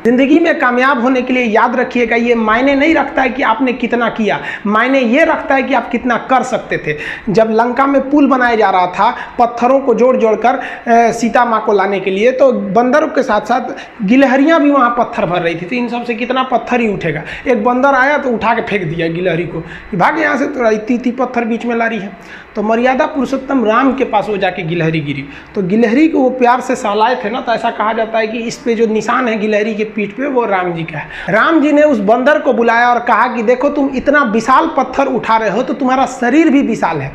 जिंदगी में कामयाब होने के लिए याद रखिएगा, ये मायने नहीं रखता है कि आपने कितना किया, मायने ये रखता है कि आप कितना कर सकते थे। जब लंका में पुल बनाया जा रहा था पत्थरों को जोड़ जोड़कर सीता माँ को लाने के लिए, तो बंदरों के साथ साथ गिलहरियाँ भी वहाँ पत्थर भर रही थी। तो इन सब से कितना पत्थर ही उठेगा। एक बंदर आया तो उठा के फेंक दिया गिलहरी को, भाग यहाँ से, तो इतनी पत्थर बीच में ला रही है। तो मर्यादा पुरुषोत्तम राम के पास वो जाके गिलहरी गिरी, तो गिलहरी को वो प्यार से सहलाए थे ना, तो ऐसा कहा जाता है कि इस पे जो निशान है गिलहरी के पीठ पे वो राम जी का है। राम जी ने उस बंदर को बुलाया और कहा कि देखो तुम इतना विशाल पत्थर उठा रहे हो तो तुम्हारा शरीर भी विशाल है,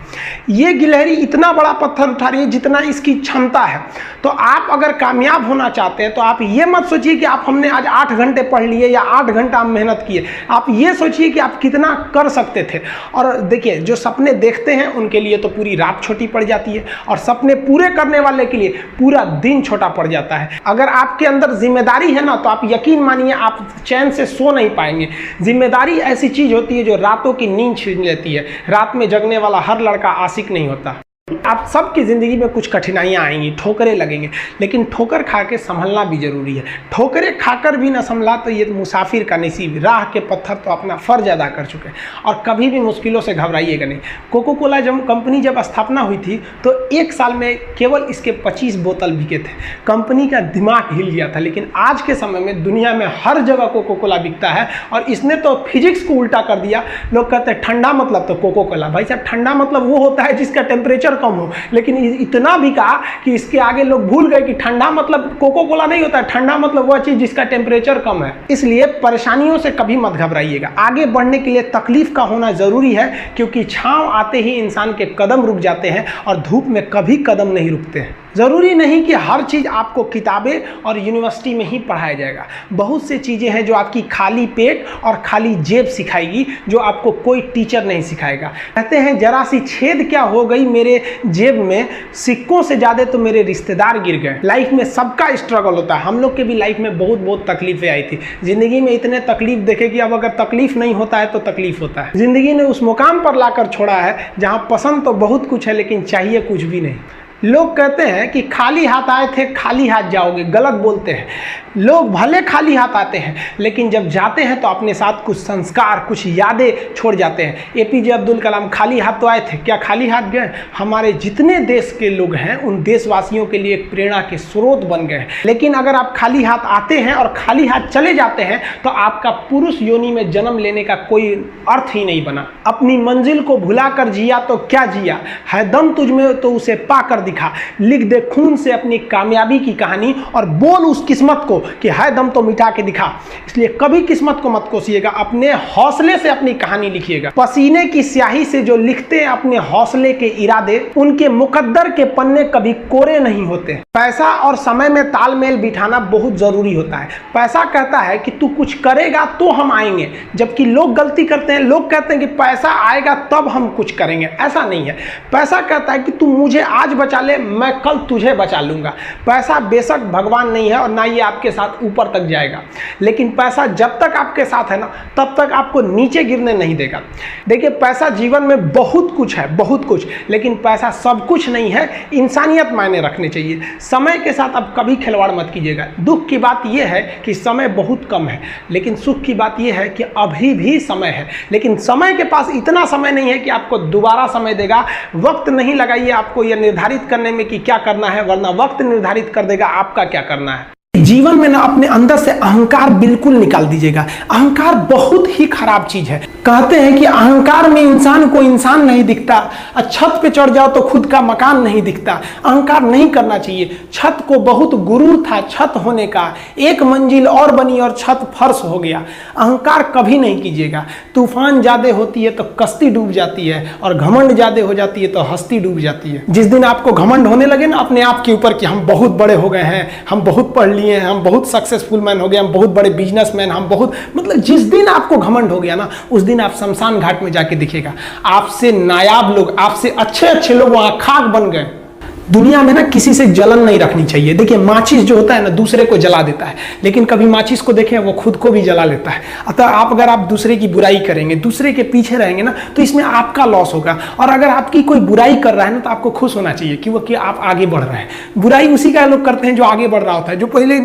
ये गिलहरी इतना बड़ा पत्थर उठा रही है जितना इसकी क्षमता है। तो आप अगर कामयाब होना चाहते हैं तो आप ये मत सोचिए कि आप हमने आज 8 घंटे पढ़ लिए या 8 घंटा मेहनत किए, आप ये सोचिए कि आप कितना कर सकते थे। और देखिए जो सपने देखते हैं उनके लिए तो पूरी रात छोटी पड़ जाती है, और सपने पूरे करने वाले के लिए पूरा दिन छोटा पड़ जाता है। अगर आपके अंदर जिम्मेदारी है ना, तो आप यकीन मानिए आप चैन से सो नहीं पाएंगे। जिम्मेदारी ऐसी चीज होती है जो रातों की नींद छीन लेती है। रात में जगने वाला हर लड़का आशिक नहीं होता। आप सबकी ज़िंदगी में कुछ कठिनाइयाँ आएंगी, ठोकरें लगेंगे, लेकिन ठोकर खा के संभलना भी जरूरी है। ठोकरें खाकर भी ना संभला तो ये मुसाफिर का नसीब। राह के पत्थर तो अपना फ़र्ज अदा कर चुके हैं, और कभी भी मुश्किलों से घबराइएगा नहीं। कोको कोला कंपनी जब स्थापना हुई थी तो 1 साल में केवल इसके 25 बोतल बिके थे। कंपनी का दिमाग हिल गया था। लेकिन आज के समय में दुनिया में हर जगह कोको कोला बिकता है, और इसने तो फिजिक्स को उल्टा कर दिया। लोग कहते हैं ठंडा मतलब तो कोको कोला। भाई साहब, ठंडा मतलब वो होता है जिसका टेम्परेचर कम हो, लेकिन इतना भी कहा कि इसके आगे लोग भूल गए कि ठंडा मतलब कोको कोला नहीं होता है। ठंडा मतलब वह चीज जिसका टेम्परेचर कम है। इसलिए परेशानियों से कभी मत घबराइएगा। आगे बढ़ने के लिए तकलीफ का होना जरूरी है, क्योंकि छांव आते ही इंसान के कदम रुक जाते हैं और धूप में कभी कदम नहीं रुकते हैं। ज़रूरी नहीं कि हर चीज़ आपको किताबें और यूनिवर्सिटी में ही पढ़ाया जाएगा। बहुत से चीज़ें हैं जो आपकी खाली पेट और खाली जेब सिखाएगी, जो आपको कोई टीचर नहीं सिखाएगा। कहते हैं जरा सी छेद क्या हो गई मेरे जेब में, सिक्कों से ज़्यादा तो मेरे रिश्तेदार गिर गए। लाइफ में सबका स्ट्रगल होता है। हम लोग के भी लाइफ में बहुत तकलीफें आई थी। ज़िंदगी में इतने तकलीफ देखे कि अब अगर तकलीफ नहीं होता है तो तकलीफ होता है। ज़िंदगी ने उस मुकाम पर लाकर छोड़ा है जहाँ पसंद तो बहुत कुछ है लेकिन चाहिए कुछ भी नहीं। लोग कहते हैं कि खाली हाथ आए थे खाली हाथ जाओगे, गलत बोलते हैं। लोग भले खाली हाथ आते हैं, लेकिन जब जाते हैं तो अपने साथ कुछ संस्कार, कुछ यादें छोड़ जाते हैं। एपीजे अब्दुल कलाम खाली हाथ तो आए थे, क्या खाली हाथ गए? हमारे जितने देश के लोग हैं उन देशवासियों के लिए एक प्रेरणा के स्रोत बन गए हैं। लेकिन अगर आप खाली हाथ आते हैं और खाली हाथ चले जाते हैं तो आपका पुरुष योनि में जन्म लेने का कोई अर्थ ही नहीं बना। अपनी मंजिल को भुला कर जिया तो क्या जिया, है दम तुझ में तो उसे पाकर दिखा। लिख दे खून से अपनी कामयाबी की कहानी और बोल उस किस्मत को कि है दम तो मिटा के दिखा। इसलिए कभी किस्मत को मत कोसिएगा, अपने हौसले से अपनी कहानी लिखिएगा। पसीने की स्याही से जो लिखते हैं अपने हौसले के इरादे, उनके मुकद्दर के पन्ने कभी कोरे नहीं होते। पैसा और समय में तालमेल बिठाना बहुत जरूरी होता है। पैसा कहता है कि तू कुछ करेगा तो हम आएंगे, जबकि लोग गलती करते हैं। लोग कहते हैं कि पैसा आएगा तब हम कुछ करेंगे। ऐसा नहीं है। पैसा कहता है कि तू मुझे आज बचा ले, मैं कल तुझे बचा लूंगा। पैसा बेशक भगवान नहीं है और ना ये आपके साथ ऊपर तक जाएगा, लेकिन पैसा जब तक आपके साथ है ना, तब तक आपको नीचे गिरने नहीं देगा। देखिए, पैसा जीवन में बहुत कुछ है, बहुत कुछ, लेकिन पैसा सब कुछ नहीं है। इंसानियत मायने रखने चाहिए। समय के साथ आप कभी खिलवाड़ मत कीजिएगा। दुख की बात यह है कि समय बहुत कम है, लेकिन सुख की बात यह है कि अभी भी समय है। लेकिन समय के पास इतना समय नहीं है कि आपको दोबारा समय देगा। वक्त नहीं लगाइए आपको यह निर्धारित करने में कि क्या करना है, वरना वक्त निर्धारित कर देगा आपका क्या करना है। जीवन में ना अपने अंदर से अहंकार बिल्कुल निकाल दीजिएगा। अहंकार बहुत ही खराब चीज है। कहते हैं कि अहंकार में इंसान को इंसान नहीं दिखता, छत पे चढ़ जाओ तो खुद का मकान नहीं दिखता। अहंकार नहीं करना चाहिए। छत को बहुत गुरूर था छत होने का, एक मंजिल और बनी और छत फर्श हो गया। अहंकार कभी नहीं कीजिएगा। तूफान ज्यादा होती है तो कश्ती डूब जाती है, और घमंड ज्यादा हो जाती है तो हस्ती डूब जाती है। जिस दिन आपको घमंड होने लगे ना अपने आप के ऊपर कि हम बहुत बड़े हो गए हैं, हम बहुत पढ़ लिए, हम बहुत सक्सेसफुल मैन हो गए, हम बहुत बड़े बिजनेसमैन, हम बहुत, मतलब जिस दिन आपको घमंड हो गया ना, उस दिन आप शमशान घाट में जाके दिखेगा आपसे नायाब लोग, आपसे अच्छे अच्छे लोग वहां खाक बन गए। दुनिया में ना किसी से जलन नहीं रखनी चाहिए। देखिए माचिस जो होता है ना दूसरे को जला देता है, लेकिन कभी माचिस को देखें वो खुद को भी जला लेता है। अतः अगर आप दूसरे की बुराई करेंगे, दूसरे के पीछे रहेंगे ना, तो इसमें आपका लॉस होगा। और अगर आपकी कोई बुराई कर रहा है ना, तो आपको खुश होना चाहिए कि आप आगे बढ़ रहे हैं। बुराई उसी का लोग करते हैं जो आगे बढ़ रहा होता है, जो पहले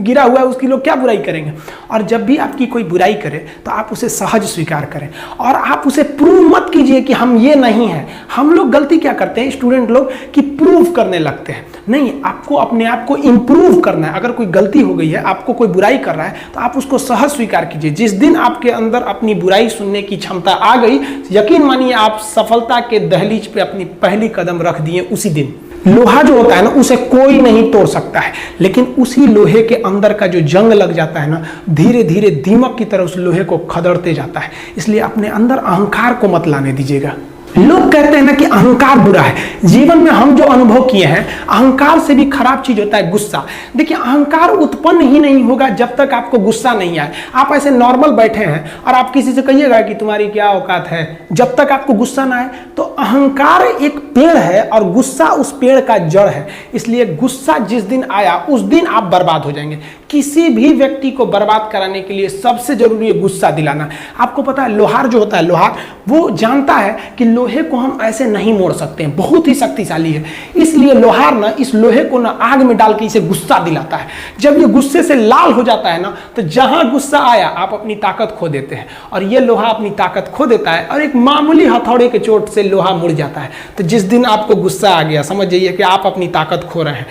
गिरा हुआ है उसकी लोग क्या बुराई करेंगे। और जब भी आपकी कोई बुराई करे तो आप उसे सहज स्वीकार करें, और आप उसे प्रूव मत कीजिए कि हम ये नहीं है। हम लोग गलती क्या करते हैं स्टूडेंट लोग, कि प्रूव करने लगते हैं। नहीं, आपको अपने आप को इंप्रूव करना है। अगर कोई गलती हो गई है, आपको कोई बुराई कर रहा है, तो आप उसको सहज स्वीकार कीजिए। जिस दिन आपके अंदर अपनी बुराई सुनने की क्षमता आ गई, यकीन मानिए आप सफलता के दहलीज पे अपनी पहली कदम रख दिए उसी दिन। लोहा जो होता है ना, उसे कोई नहीं तोड़ सकता है, लेकिन उसी लोहे के अंदर का जो जंग लग जाता है ना, धीरे धीरे दीमक की तरह उस लोहे को खदड़ते जाता है। इसलिए अपने अंदर अहंकार को मत लाने दीजिएगा। लोग कहते हैं ना कि अहंकार बुरा है। जीवन में हम जो अनुभव किए हैं, अहंकार से भी खराब चीज होता है गुस्सा। देखिए अहंकार उत्पन्न ही नहीं होगा जब तक आपको गुस्सा नहीं आए। आप ऐसे नॉर्मल बैठे हैं और आप किसी से कहिएगा कि तुम्हारी क्या औकात है, जब तक आपको गुस्सा ना आए। तो अहंकार एक पेड़ है और गुस्सा उस पेड़ का जड़ है। इसलिए गुस्सा जिस दिन आया उस दिन आप बर्बाद हो जाएंगे। किसी भी व्यक्ति को बर्बाद कराने के लिए सबसे जरूरी है गुस्सा दिलाना। आपको पता है लोहार जो होता है, लोहार वो जानता है कि लोहे को हम ऐसे नहीं मोड़ सकते हैं, बहुत ही शक्तिशाली है। इसलिए लोहार ना इस लोहे को ना आग में डाल के इसे गुस्सा दिलाता है। जब ये गुस्से से लाल हो जाता है ना, तो जहां गुस्सा आया आप अपनी ताकत खो देते हैं। और ये लोहा अपनी ताकत खो देता है और एक मामूली हथौड़े के चोट से लोहा मुड़ जाता है। तो जिस दिन आपको गुस्सा आ गया, समझ जाइए कि आप अपनी ताकत खो रहे हैं।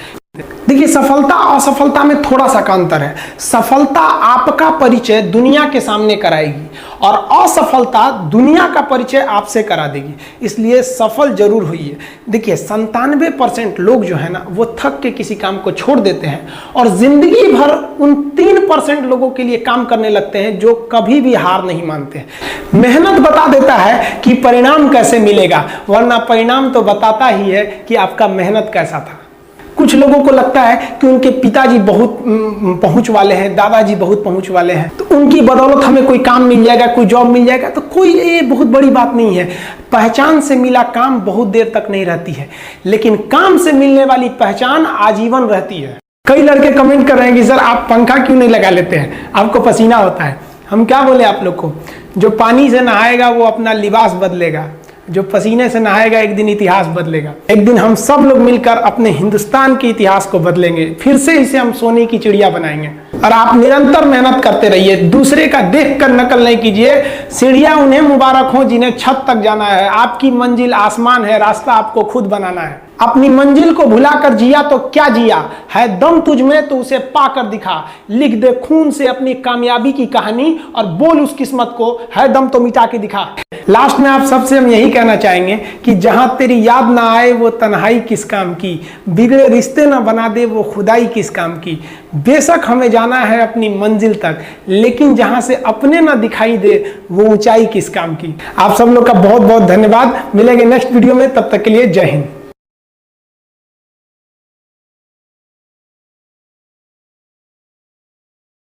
देखिए सफलता और असफलता में थोड़ा सा का अंतर है। सफलता आपका परिचय दुनिया के सामने कराएगी और असफलता दुनिया का परिचय आपसे करा देगी। इसलिए सफल जरूर होइए। देखिए 97% लोग जो है ना, वो थक के किसी काम को छोड़ देते हैं और जिंदगी भर उन 3% लोगों के लिए काम करने लगते हैं जो कभी भी हार नहीं मानते। मेहनत बता देता है कि परिणाम कैसे मिलेगा, वरना परिणाम तो बताता ही है कि आपका मेहनत कैसा था। कुछ लोगों को लगता है कि उनके पिताजी बहुत पहुंच वाले हैं, दादाजी बहुत पहुंच वाले हैं, तो उनकी बदौलत हमें कोई काम मिल जाएगा, कोई जॉब मिल जाएगा। तो कोई ये बहुत बड़ी बात नहीं है। पहचान से मिला काम बहुत देर तक नहीं रहती है, लेकिन काम से मिलने वाली पहचान आजीवन रहती है। कई लड़के कमेंट कर रहे हैं कि सर आप पंखा क्यों नहीं लगा लेते हैं, आपको पसीना होता है। हम क्या बोले आप लोग को, जो पानी से नहाएगा वो अपना लिबास बदलेगा, जो पसीने से नहाएगा एक दिन इतिहास बदलेगा। एक दिन हम सब लोग मिलकर अपने हिंदुस्तान के इतिहास को बदलेंगे, फिर से इसे हम सोने की चिड़िया बनाएंगे। और आप निरंतर मेहनत करते रहिए, दूसरे का देखकर नकल नहीं कीजिए। सीढ़ियां उन्हें मुबारक हो जिन्हें छत तक जाना है। आपकी मंजिल आसमान है, रास्ता आपको खुद बनाना है। अपनी मंजिल को भुलाकर जिया तो क्या जिया, है दम तुझ में तो उसे पाकर दिखा। लिख दे खून से अपनी कामयाबी की कहानी और बोल उस किस्मत को, है दम तो मिटा के दिखा। लास्ट में आप सबसे हम यही कहना चाहेंगे कि जहां तेरी याद ना आए वो तन्हाई किस काम की, बिगड़े रिश्ते ना बना दे वो खुदाई किस काम की। बेशक हमें जाना है अपनी मंजिल तक, लेकिन जहां से अपने ना दिखाई दे वो ऊंचाई किस काम की। आप सब लोग का बहुत बहुत धन्यवाद। मिलेंगे नेक्स्ट वीडियो में, तब तक के लिए जय हिंद।